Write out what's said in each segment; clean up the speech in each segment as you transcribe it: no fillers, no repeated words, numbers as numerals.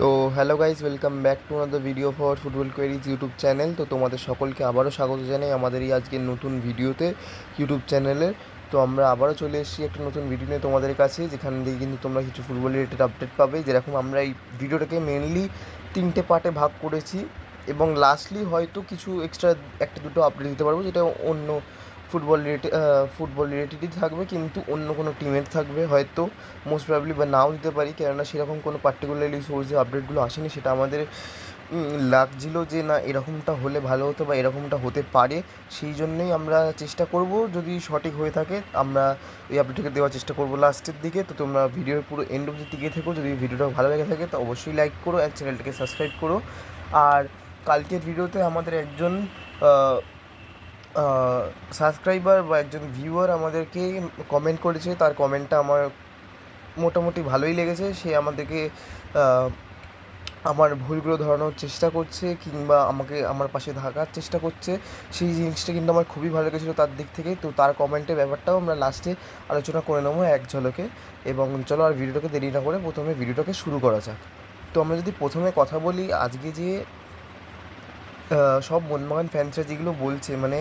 তো hello guys, welcome back to another video for football queries YouTube channel. তো তোমাদের সকলকে আবারও স্বাগত জানাই আমাদের এই আজকের নতুন ভিডিওতে ইউটিউব চ্যানেলে। তো আমরা আবারও চলে এসেছি একটা নতুন ভিডিও নিয়ে তোমাদের কাছে, যেখান থেকে কিন্তু তোমরা কিছু ফুটবল রিলেটেড আপডেট পাবে। যেরকম আমরা এই ভিডিওটাকে মেনলি 3টে পার্টে ভাগ করেছি, এবং লাস্টলি হয়তো কিছু এক্সট্রা একটা দুটো আপডেট দিতে পারবো, যেটা অন্য ফুটবল রিলেটেডই থাকবে, কিন্তু অন্য কোনো টিমের থাকবে হয়তো, মোস্ট প্রবাবলি, বা নাও দিতে পারি, কেননা সেরকম কোনো পার্টিকুলারলি সোর্সে আপডেটগুলো আসেনি। সেটা আমাদের লাগছিলো যে না, এরকমটা হলে ভালো হতো বা এরকমটা হতে পারে। সেই জন্যই আমরা চেষ্টা করব, যদি সঠিক হয়ে থাকে আমরা এই আপডেটটাকে দেওয়ার চেষ্টা করবো লাস্টের দিকে। তো তোমরা ভিডিওর পুরো এন্ড অবধি টিকে থেকো। যদি ভিডিওটা ভালো লেগে থাকে তো অবশ্যই লাইক করো আর চ্যানেলটাকে সাবস্ক্রাইব করো। আর কালকের ভিডিওতে আমাদের একজন সাবস্ক্রাইবার বা একজন ভিউয়ার আমাদেরকে কমেন্ট করেছে। তার কমেন্টটা আমার মোটামুটি ভালোই লেগেছে। সে আমাদেরকে আমার ভুলগুলো ধরানোর চেষ্টা করছে, কিংবা আমাকে আমার পাশে থাকার চেষ্টা করছে। সেই জিনিসটা কিন্তু আমার খুবই ভালো লেগেছিলো তার দিক থেকে। তো তার কমেন্টের ব্যাপারটাও আমরা লাস্টে আলোচনা করে নেবো এক ঝলকে। এবং চলো আর ভিডিওটাকে দেরি না করে প্রথমে ভিডিওটাকে শুরু করা যাক। তো আমরা যদি প্রথমে কথা বলি, আজকে যে সব মোহনবাগান ফ্যান্সরা যেগুলো বলছে, মানে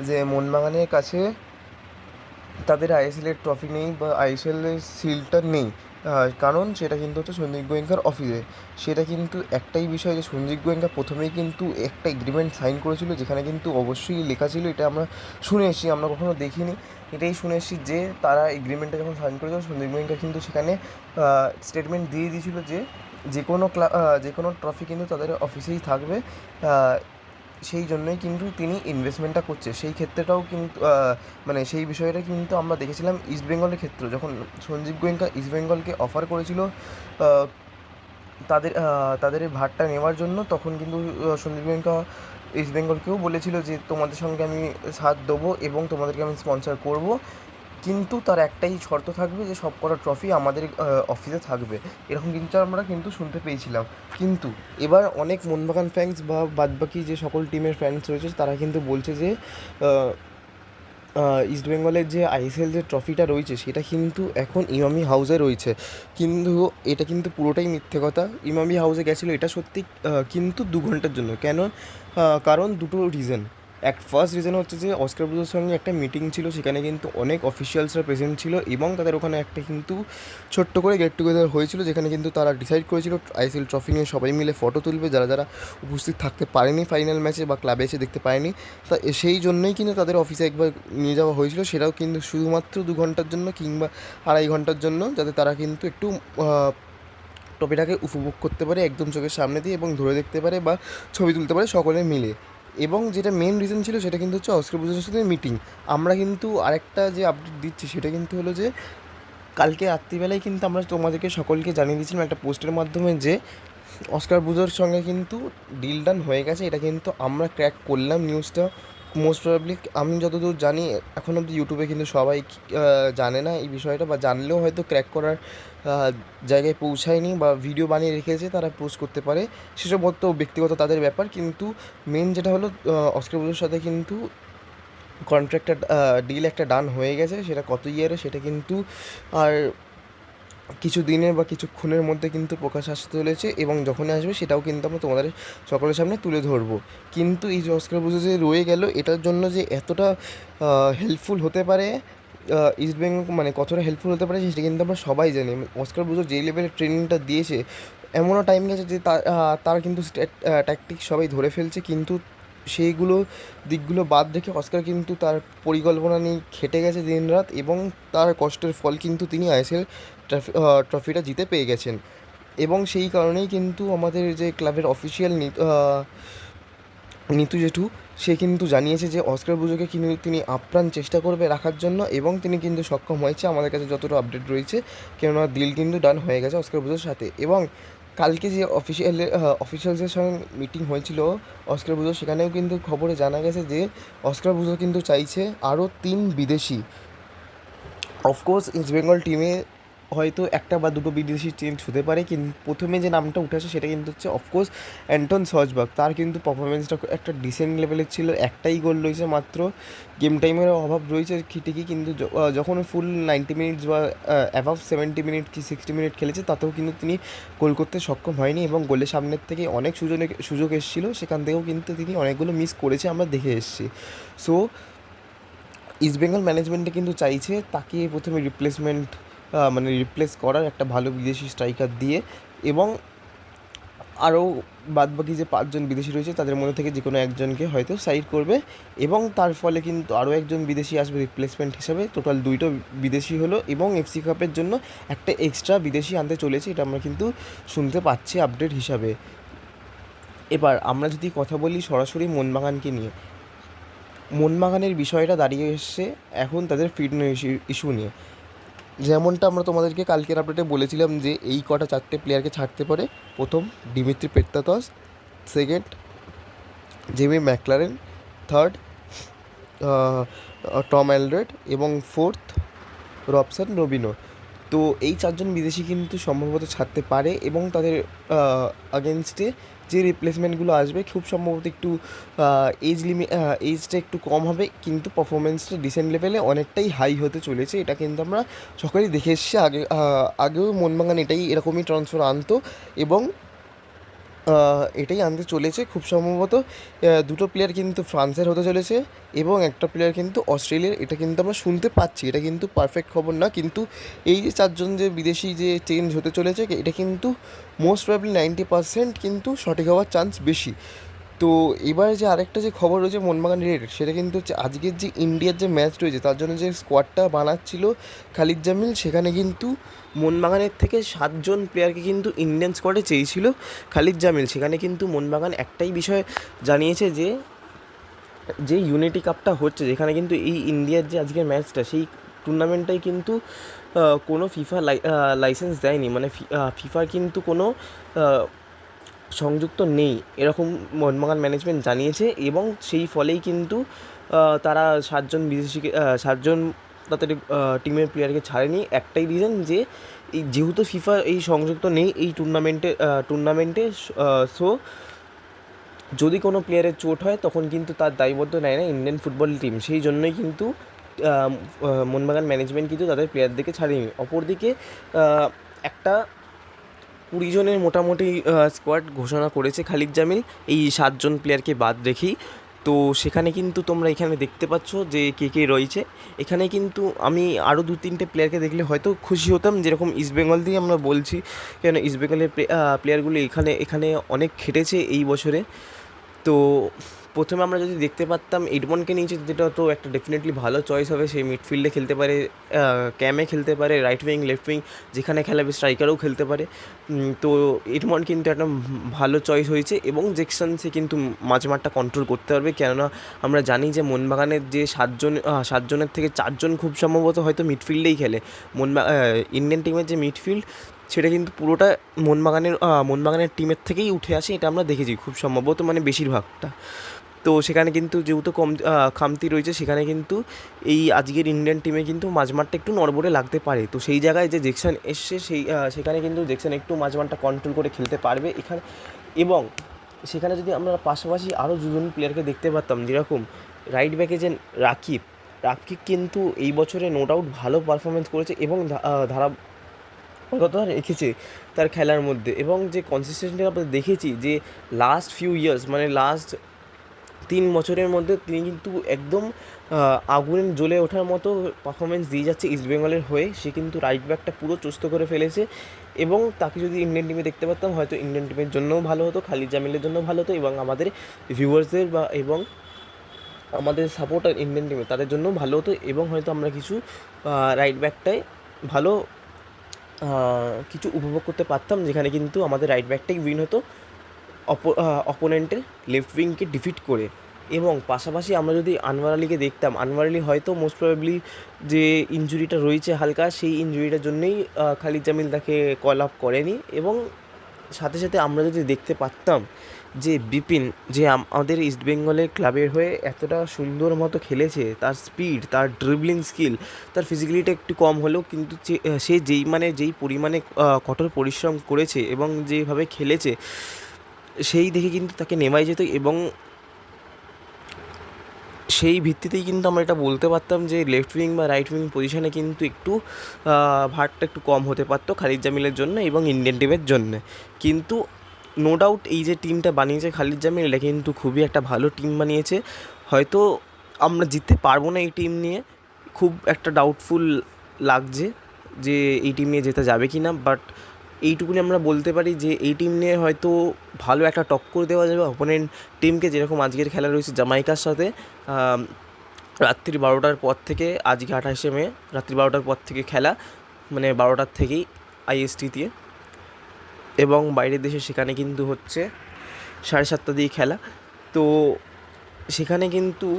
যে মোহনবাগানের কাছে তাদের আইএসএলের ট্রফি নেই বা আইএসএলের সিলটা নেই, কারণ সেটা কিন্তু হচ্ছে সন্দীপ গোয়েঙ্কার অফিসে। সেটা কিন্তু একটাই বিষয়, যে সন্দীপ গোয়েঙ্কা প্রথমেই কিন্তু একটা এগ্রিমেন্ট সাইন করেছিল, যেখানে কিন্তু অবশ্যই লেখা ছিল, এটা আমরা শুনে এসেছি, আমরা কখনো দেখিনি, এটাই শুনে এসেছি যে তারা এগ্রিমেন্টটা যখন সাইন করেছিল, সন্দীপ গোয়েঙ্কা কিন্তু সেখানে স্টেটমেন্ট দিয়ে দিয়েছিল যে যে কোনো ট্রফি কিন্তু তাদের অফিসেই থাকবে। সেই জন্যই কিন্তু তিনি ইনভেস্টমেন্টটা করছে। সেই ক্ষেত্রেটাও কিন্তু মানে সেই বিষয়টা কিন্তু আমরা দেখেছিলাম ইস্টবেঙ্গলের ক্ষেত্রে, যখন সঞ্জীব গোয়েঙ্কা ইস্টবেঙ্গলকে অফার করেছিল তাদের এই ভারটা নেওয়ার জন্য, তখন কিন্তু সঞ্জীব গোয়েঙ্কা ইস্টবেঙ্গলকেও বলেছিল যে তোমাদের সঙ্গে আমি সাথ দেবো এবং তোমাদেরকে আমি স্পন্সর করব, কিন্তু তার একটাই শর্ত থাকবে যে সব কটা ট্রফি আমাদের অফিসে থাকবে। এরকম কিন্তু আমরা কিন্তু শুনতে পেয়েছিলাম। কিন্তু এবার অনেক মোহনবাগান ফ্যান্স বা বাদবাকি যে সকল টিমের ফ্যান্স রয়েছে, তারা কিন্তু বলছে যে ইস্টবেঙ্গলের যে আইএসএল যে ট্রফিটা রয়েছে, সেটা কিন্তু এখন ইমামি হাউসে রয়েছে। কিন্তু এটা কিন্তু পুরোটাই মিথ্যে কথা। ইমামি হাউসে গেছিলো এটা সত্যি, কিন্তু 2 ঘন্টার জন্য। কেন? কারণ দুটো রিজন। ফার্স্ট রিজন হচ্ছে যে অস্কার ব্রুজের সঙ্গে একটা মিটিং ছিল, সেখানে কিন্তু অনেক অফিসিয়ালসরা প্রেজেন্ট ছিল, এবং তাদের ওখানে একটা কিন্তু ছোট্ট করে গেট টুগেদার হয়েছিল, যেখানে কিন্তু তারা ডিসাইড করেছিল আইএসএল ট্রফি নিয়ে সবাই মিলে ফটো তুলবে, যারা যারা উপস্থিত থাকতে পারেনি ফাইনাল ম্যাচে বা ক্লাবে এসে দেখতে পায়নি। তা সেই জন্যই কিন্তু তাদের অফিসে একবার নিয়ে যাওয়া হয়েছিল, সেটাও কিন্তু শুধুমাত্র 2 ঘন্টার জন্য কিংবা 2.5 ঘন্টার জন্য, যাতে তারা কিন্তু একটু টপিটাকে উপভোগ করতে পারে একদম চোখের সামনে দিয়ে, এবং ধরে দেখতে পারে বা ছবি তুলতে পারে সকলে মিলে। এবং যেটা মেন রিজন ছিল, সেটা কিন্তু হচ্ছে অস্কার ব্রুজের সাথে মিটিং। আমরা কিন্তু আরেকটা যে আপডেট দিচ্ছি, সেটা কিন্তু হলো যে কালকে রাত্রিবেলায় কিন্তু আমরা তোমাদেরকে সকলকে জানিয়ে দিয়েছিলাম একটা পোস্টের মাধ্যমে যে অস্কার ব্রুজের সঙ্গে কিন্তু ডিল ডান হয়ে গেছে। এটা কিন্তু আমরা ক্র্যাক করলাম নিউজটা। মোস্ট প্রবাবলি আমি যতদূর জানি এখন অব্দি ইউটিউবে কিন্তু সবাই জানে না এই বিষয়টা, বা জানলেও হয়তো ক্র্যাক করার জায়গায় পৌঁছায়নি, বা ভিডিও বানিয়ে রেখেছে তারা পোস্ট করতে পারে, সেসব মতো ব্যক্তিগত তাদের ব্যাপার। কিন্তু মেন যেটা হলো, অস্কার ব্রুজের সাথে কিন্তু কন্ট্রাক্টটা ডিল একটা ডান হয়ে গেছে। সেটা কত ইয়ারে সেটা কিন্তু আর কিছু দিনের বা কিছুক্ষণের মধ্যে কিন্তু প্রকাশ আসতে চলেছে, এবং যখনই আসবে সেটাও কিন্তু আমরা তোমাদের সকলের সামনে তুলে ধরবো। কিন্তু এই যে অস্কার ব্রুজ যে রয়ে গেল, এটার জন্য যে এতটা হেল্পফুল হতে পারে ইস্টবেঙ্গল, মানে কতটা হেল্পফুল হতে পারে সেটা কিন্তু আমরা সবাই জানি। অস্কার ব্রুজ যে লেভেলের ট্রেনিংটা দিয়েছে, এমনও টাইম গেছে যে তার কিন্তু ট্যাকটিক সবাই ধরে ফেলছে, কিন্তু সেইগুলো দিকগুলো বাদ রেখে অস্কার কিন্তু তার পরিকল্পনা নিয়ে খেটে গেছে দিনরাত, এবং তার কষ্টের ফল কিন্তু তিনি আইএসএল ট্রফিটা জিতে পেয়ে গেছেন। এবং সেই কারণেই কিন্তু আমাদের যে ক্লাবের অফিসিয়াল নিতু জেঠু, সে কিন্তু জানিয়েছে যে অস্কার ব্রুজকে কিন্তু তিনি আপ্রাণ চেষ্টা করবে রাখার জন্য, এবং তিনি কিন্তু সক্ষম হয়েছে আমাদের কাছে যতটা আপডেট রয়েছে, কেননা ডিল কিন্তু ডান হয়ে গেছে অস্কার ব্রুজের সাথে। এবং কালকে যে অফিসিয়ালসের সঙ্গে মিটিং হয়েছিল অস্কার ব্রুজের, সেখানেও কিন্তু খবরে জানা গেছে যে অস্কার ব্রুজো কিন্তু চাইছে আরও 3 বিদেশি। অফকোর্স ইস্ট বেঙ্গল টিমে হয়তো একটা বা দুটো বিদেশি চেঞ্জ হতে পারে, কিন্তু প্রথমে যে নামটা উঠে আসে সেটা কিন্তু হচ্ছে অফকোর্স অ্যান্টন সজবার্গ। তার কিন্তু পারফরমেন্সটা একটা ডিসেন্ট লেভেলের ছিল, একটাই গোল রয়েছে মাত্র, গেম টাইমের অভাব রয়েছে ঠিকই, কিন্তু যখন ফুল 90 মিনিটস বা অ্যাভাব 70 মিনিট কি 60 মিনিট খেলেছে তাতেও কিন্তু তিনি গোল করতে সক্ষম হয়নি, এবং গোলের সামনের থেকে অনেক সুযোগ এসেছিলো, সেখান থেকেও কিন্তু তিনি অনেকগুলো মিস করেছে, আমরা দেখে এসেছি। সো ইস্টবেঙ্গল ম্যানেজমেন্টে কিন্তু চাইছে তাকে প্রথমে মানে রিপ্লেস করার একটা ভালো বিদেশি স্ট্রাইকার দিয়ে, এবং আরও বাদবাকি যে 5জন বিদেশি রয়েছে তাদের মধ্যে থেকে যে কোনো একজনকে হয়তো সাইড করবে, এবং তার ফলে কিন্তু আরও একজন বিদেশি আসবে রিপ্লেসমেন্ট হিসাবে। টোটাল 2টো বিদেশি হলো, এবং এফসি কাপের জন্য একটা এক্সট্রা বিদেশি আনতে চলেছে, এটা আমরা কিন্তু শুনতে পাচ্ছি আপডেট হিসাবে। এবার আমরা যদি কথা বলি সরাসরি মোহনবাগানকে নিয়ে, মোহনবাগানের বিষয়টা দাঁড়িয়ে এসছে এখন তাদের ফিটনেস ইস্যু নিয়ে। যেমনটা আমরা তোমাদেরকে কালকের আপডেটে বলেছিলাম যে এই কটা 4টে প্লেয়ারকে ছাড়তে পারে। প্রথম Dimitri Petratos, second Jamie Maclaren, third Tom Aldred, এবং ফোর্থ রবসন রবিনো। তো এই 4জন বিদেশি কিন্তু সম্ভবত ছাড়তে পারে, এবং তাদের আগেনস্টে যে রিপ্লেসমেন্টগুলো আসবে খুব সম্ভবত একটু এজটা একটু কম হবে, কিন্তু পারফরমেন্সটা ডিসেন্ট লেভেলে অনেকটাই হাই হতে চলেছে। এটা কিন্তু আমরা সকলেই দেখে এসেছি, আগেও মোহনবাগান এরকমই ট্রান্সফার আনতো, এবং এটাই আনতে চলেছে খুব সম্ভবত। দুটো প্লেয়ার কিন্তু ফ্রান্সের হতে চলেছে, এবং একটা প্লেয়ার কিন্তু অস্ট্রেলিয়ার, এটা কিন্তু আমরা শুনতে পাচ্ছি, এটা কিন্তু পারফেক্ট খবর না, কিন্তু এই যে 4জন যে বিদেশি যে চেঞ্জ হতে চলেছে এটা কিন্তু মোস্ট প্রবাবলি 90% কিন্তু সঠিক হওয়ার চান্স বেশি। তো এবার যে আরেকটা যে খবর রয়েছে মোহনবাগান রিলেটেড, সেটা কিন্তু হচ্ছে আজকের যে ইন্ডিয়ার যে ম্যাচ রয়েছে তার জন্য যে স্কোয়াডটা বানাচ্ছিল খালিদ জামিল, সেখানে কিন্তু মোহনবাগানের থেকে 7জন প্লেয়ারকে কিন্তু ইন্ডিয়ান স্কোয়াডে চেয়েছিল খালিদ জামিল। সেখানে কিন্তু মোহনবাগান একটাই বিষয় জানিয়েছে যে যে ইউনিটি কাপটা হচ্ছে, যেখানে কিন্তু এই ইন্ডিয়ার যে আজকের ম্যাচটা, সেই টুর্নামেন্টটাই কিন্তু কোনো ফিফা লাইসেন্স দেয়নি, মানে ফিফার কিন্তু কোনো সংযুক্ত নেই, এরকম মোহনবাগান ম্যানেজমেন্ট জানিয়েছে, এবং সেই ফলেই কিন্তু তারা 7জন তাদের টিমের প্লেয়ারকে ছাড়েনি। একটাই রিজন যে এই যেহেতু ফিফা এই সংযুক্ত নেই এই টুর্নামেন্টে, সো যদি কোনো প্লেয়ারের চোট হয় তখন কিন্তু তার দায়বদ্ধ নেয় না ইন্ডিয়ান ফুটবল টিম, সেই জন্যই কিন্তু মোহনবাগান ম্যানেজমেন্ট কিন্তু তাদের প্লেয়ারদেরকে ছাড়েনি। অপরদিকে একটা 20 জনের মোটামুটি স্কোয়াড ঘোষণা করেছে খালিদ জামিল, এই 7জন প্লেয়ারকে বাদ রেখেই। তো সেখানে কিন্তু তোমরা এখানে দেখতে পাচ্ছ যে কে কে রয়েছে। এখানে কিন্তু আমি আরও 2-3টে প্লেয়ারকে দেখলে হয়তো খুশি হতাম, যেরকম ইস্টবেঙ্গল দিয়ে আমরা বলছি, কেন ইস্টবেঙ্গলের প্লেয়ারগুলো এখানে অনেক খেটেছে এই বছরে। তো প্রথমে আমরা যদি দেখতে পারতাম এডমন্ডকে নিয়েছে, যেটা তো একটা ডেফিনেটলি ভালো চয়েস হবে, সেই মিডফিল্ডে খেলতে পারে, ক্যামে খেলতে পারে, রাইট উইং লেফট উইং যেখানে খেলাবে, স্ট্রাইকারও খেলতে পারে। তো এডমন্ড কিন্তু একটা ভালো চয়েস হয়েছে, এবং সে কিন্তু মাঝমাঠটা কন্ট্রোল করতে পারবে, কেননা আমরা জানি যে মোহনবাগানের যে 7জনের থেকে 4জন খুব সম্ভবত হয়তো মিডফিল্ডেই খেলে। ইন্ডিয়ান টিমের যে মিডফিল্ড সেটা কিন্তু পুরোটা মোহনবাগানের টিমের থেকেই উঠে আসে, এটা আমরা দেখেছি খুব সম্ভবত, মানে বেশিরভাগটা। তো সেখানে কিন্তু যেহেতু খামতি রয়েছে, সেখানে কিন্তু এই আজকের ইন্ডিয়ান টিমে কিন্তু মাঝমাঠটা একটু নড়বড়ে লাগতে পারে। তো সেই জায়গায় যে জেকসন এসছে সেখানে কিন্তু জেকসন একটু মাঝমাঠটা কন্ট্রোল করে খেলতে পারবে এখানে, এবং সেখানে যদি আমরা পাশাপাশি আরও 2জন প্লেয়ারকে দেখতে পারতাম, যেরকম রাইট ব্যাকে যে রাকিব কিন্তু এই বছরে নো ডাউট ভালো পারফরমেন্স করেছে, এবং ধারাবাহিকতা রেখেছে তার খেলার মধ্যে, এবং যে কনসিস্টেন্সি আমরা দেখেছি যে লাস্ট ফিউ ইয়ার্স, মানে লাস্ট 3 বছরের মধ্যে তিনি কিন্তু একদম আগুনে জ্বলে ওঠার মতো পারফরমেন্স দিয়ে যাচ্ছে ইস্টবেঙ্গলের হয়ে। সে কিন্তু রাইট ব্যাকটা পুরো চুস্ত করে ফেলেছে, এবং তাকে যদি ইন্ডিয়ান টিমে দেখতে পারতাম হয়তো ইন্ডিয়ান টিমের জন্যও ভালো হতো, খালিদ জামিলের জন্য ভালো হতো, এবং আমাদের ভিউয়ার্সদের এবং আমাদের সাপোর্টার ইন্ডিয়ান টিমে তাদের জন্যও ভালো হতো, এবং হয়তো আমরা কিছু রাইট ব্যাকটায় ভালো কিছু উপভোগ করতে পারতাম, যেখানে কিন্তু আমাদের রাইট ব্যাকটাই উইন হতো অপোনেন্টের লেফট উইংকে ডিফিট করে। এবং পাশাপাশি আমরা যদি আনোয়ার আলীকে দেখতাম, আনোয়ার আলী হয়তো মোস্ট প্রবাবলি যে ইনজুরিটা রয়েছে হালকা, সেই ইনজুরিটার জন্যই খালিদ জামিল তাকে কল আপ করেনি, এবং সাথে সাথে আমরা যদি দেখতে পারতাম যে বিপিন যে আমাদের ইস্টবেঙ্গলের ক্লাবের হয়ে এতটা সুন্দর মতো খেলেছে, তার স্পিড, তার ড্রিবলিং স্কিল, তার ফিজিক্যালিটি একটু কম হলেও কিন্তু সে যেই পরিমাণে কঠোর পরিশ্রম করেছে এবং যেভাবে খেলেছে সেই দেখে কিন্তু তাকে নেওয়াই যেত, এবং সেই ভিত্তিতেই কিন্তু আমরা এটা বলতে পারতাম যে লেফট উইং বা রাইট উইং পজিশনে কিন্তু একটু ভারটা একটু কম হতে পারতো খালিদ জামিলের জন্য এবং ইন্ডিয়ান টিমের জন্য। কিন্তু নো ডাউট এই যে টিমটা বানিয়েছে খালিদ জামিল, এটা কিন্তু খুবই একটা ভালো টিম বানিয়েছে। হয়তো আমরা জিততে পারবো না এই টিম নিয়ে, খুব একটা ডাউটফুল লাগছে যে এই টিম নিয়ে জেতা যাবে কি না, বাট এইটুকুনি আমরা বলতে পারি যে এই টিম নিয়ে হয়তো ভালো একটা টক্কর দেওয়া যাবে অপোনেন্ট টিমকে, যেরকম আজকের খেলা রয়েছে জামাইকার সাথে রাত্রি 12টার পর থেকে, আজকে 28শে মে রাত্রি 12টার পর থেকে খেলা, মানে 12টার থেকেই আইএসটি দিয়ে, এবং বাইরের দেশে সেখানে কিন্তু হচ্ছে 7:30 দিয়ে খেলা। তো সেখানে কিন্তু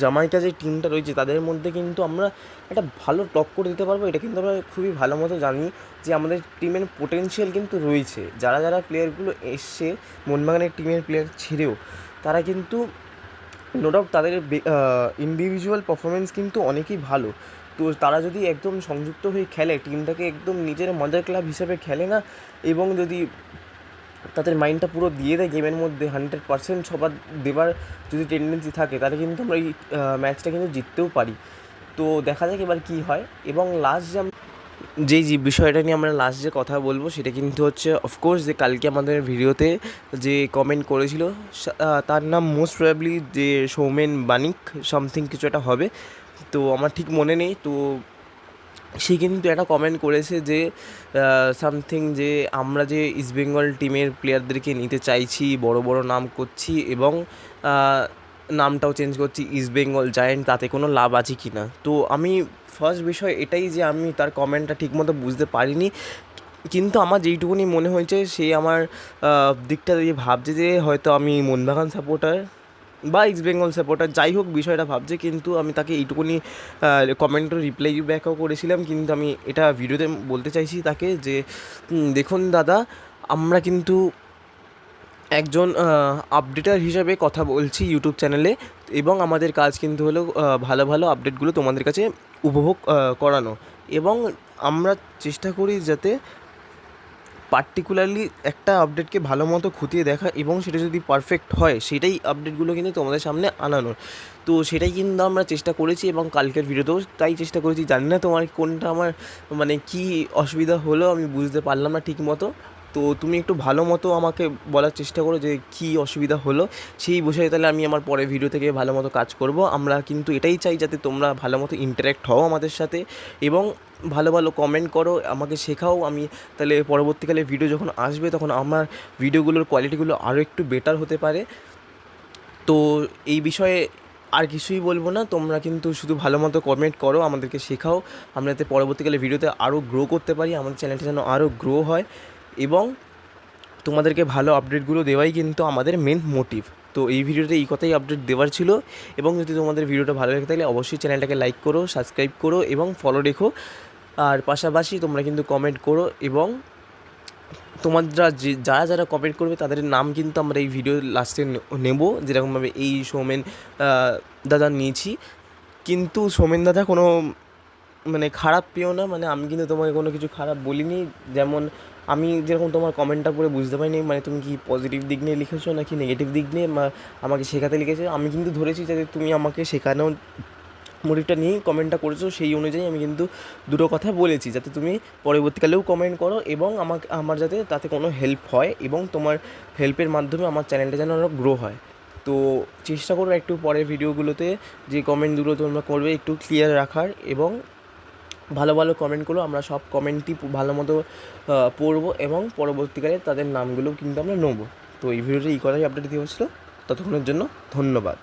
জামাইকা যে টিমটা রয়েছে তাদের মধ্যে কিন্তু আমরা একটা ভালো টক্কর দিতে পারবো, এটা কিন্তু আমরা খুবই ভালো মতো জানি যে আমাদের টিমের পোটেনশিয়াল কিন্তু রয়েছে। যারা যারা প্লেয়ারগুলো এসছে মোহনবাগানের টিমের প্লেয়ার ছেড়েও, তারা কিন্তু নো ডাউট তাদের ইন্ডিভিজুয়াল পারফরমেন্স কিন্তু অনেকই ভালো। তো তারা যদি একদম সংযুক্ত হয়ে খেলে, টিমটাকে একদম নিজের মাদার ক্লাব হিসেবে খেলে না, এবং যদি তাদের মাইন্ডটা পুরো দিয়ে দেয় গেমের মধ্যে 100% সবার দেবার যদি টেন্ডেন্সি থাকে, তাহলে কিন্তু আমরা এই ম্যাচটা কিন্তু জিততেও পারি। তো দেখা যাক এবার কী হয়। এবং লাস্ট যে বিষয়টা নিয়ে আমরা লাস্ট যে কথা বলবো সেটা কিন্তু হচ্ছে অফকোর্স যে কালকে আমাদের ভিডিওতে যে কমেন্ট করেছিল, তার নাম মোস্ট প্রবাবলি যে সৌমেন বানিক সামথিং কিছু একটা হবে, তো আমার ঠিক মনে নেই। তো সে কিন্তু একটা কমেন্ট করেছে যে সামথিং যে আমরা যে ইস্টবেঙ্গল টিমের প্লেয়ারদেরকে নিতে চাইছি, বড় বড় নাম করছি এবং নামটাও চেঞ্জ করছি ইস্টবেঙ্গল জায়ান্ট, তাতে কোনো লাভ আছে কি না। তো আমি ফার্স্ট বিষয় এটাই যে আমি তার কমেন্টটা ঠিকমতো বুঝতে পারিনি, কিন্তু আমার যেইটুকুনি মনে হয়েছে সে আমার দিকটা দিয়ে ভাবছে যে হয়তো আমি মোহনবাগান সাপোর্টার বা ইস্টবেঙ্গল সাপোর্টার, যাই হোক বিষয়টা ভাবছে। কিন্তু আমি তাকে এইটুকুনি কমেন্টও রিপ্লাই ব্যাকও করেছিলাম, কিন্তু আমি এটা ভিডিওতে বলতে চাইছি তাকে যে দেখুন দাদা, আমরা কিন্তু একজন আপডেটার হিসাবে কথা বলছি ইউটিউব চ্যানেলে, এবং আমাদের কাজ কিন্তু হলো ভালো ভালো আপডেটগুলো তোমাদের কাছে উপভোগ করানো, এবং আমরা চেষ্টা করি যাতে পার্টিকুলারলি একটা আপডেটকে ভালো মতো খতিয়ে দেখা এবং সেটা যদি পারফেক্ট হয় সেটাই আপডেটগুলো কিন্তু তোমাদের সামনে আনানোর। তো সেটাই কিন্তু আমরা চেষ্টা করেছি, এবং কালকের ভিডিওতেও তাই চেষ্টা করেছি। জানি না তোমার কোনটা আমার মানে কী অসুবিধা হলো আমি বুঝতে পারলাম না ঠিক মতো, তো তুমি একটু ভালো মতো আমাকে বলার চেষ্টা করো যে কী অসুবিধা হলো, সেই বিষয়ে তাহলে আমি আমার পরের ভিডিও থেকে ভালো মতো কাজ করব। আমরা কিন্তু এটাই চাই যাতে তোমরা ভালো মতো ইন্টারেক্ট হও আমাদের সাথে এবং ভালো ভালো কমেন্ট করো, আমাকে শেখাও। আমি তাহলে পরবর্তীকালে ভিডিও যখন আসবে তখন আমার ভিডিওগুলোর কোয়ালিটিগুলো আরও একটু বেটার হতে পারে। তো এই বিষয়ে আর কিছুই বলবো না, তোমরা কিন্তু শুধু ভালো মতো কমেন্ট করো, আমাদেরকে শেখাও, আমরা যাতে পরবর্তীকালে ভিডিওতে আরও গ্রো করতে পারি, আমাদের চ্যানেলটা যেন আরও গ্রো হয়, এবং তোমাদেরকে ভালো আপডেটগুলো দেওয়াই কিন্তু আমাদের মেন মোটিভ। তো এই ভিডিওতে এই কথাই আপডেট দেওয়ার ছিল, এবং যদি তোমাদের ভিডিওটা ভালো লেগে থাকলে অবশ্যই চ্যানেলটাকে লাইক করো, সাবস্ক্রাইব করো এবং ফলো রেখো। আর পাশাপাশি তোমরা কিন্তু কমেন্ট করো, এবং তোমরা যারা যারা কমেন্ট করবে তাদের নাম কিন্তু আমরা এই ভিডিও লাস্টে নেব, যেরকমভাবে এই সৌমেন দাদা নিয়েছি। কিন্তু সৌমেন দাদা কোনো মানে খারাপ পেও না, মানে আমি কিন্তু তোমাকে কোনো কিছু খারাপ বলিনি। যেমন আমি যেরকম তোমার কমেন্টটা পড়ে বুঝতে পারিনি মানে তুমি কি পজিটিভ দিক নিয়ে লিখেছো নাকি নেগেটিভ দিক নিয়ে আমাকে শেখাতে লিখেছো, আমি কিন্তু ধরেছি যাতে তুমি আমাকে শেখানোর মোটিভটা নিয়েই কমেন্টটা করেছো, সেই অনুযায়ী আমি কিন্তু দুটো কথা বলেছি যাতে তুমি পরবর্তীকালেও কমেন্ট করো এবং আমার যাতে তাতে কোনো হেল্প হয়, এবং তোমার হেল্পের মাধ্যমে আমার চ্যানেলটা যেন আরও গ্রো হয়। তো চেষ্টা করো একটু পরের ভিডিওগুলোতে যে কমেন্টগুলো তোমরা করবে একটু ক্লিয়ার রাখার, এবং ভালো ভালো কমেন্ট করো, আমরা সব কমেন্টই ভালো মতো পড়বো এবং পরবর্তীকালে তাদের নামগুলোও কিন্তু আমরা নেবো। তো এই ভিডিওটা এই কথাই আপডেট দিয়ে হচ্ছিলো, ততক্ষণের জন্য ধন্যবাদ।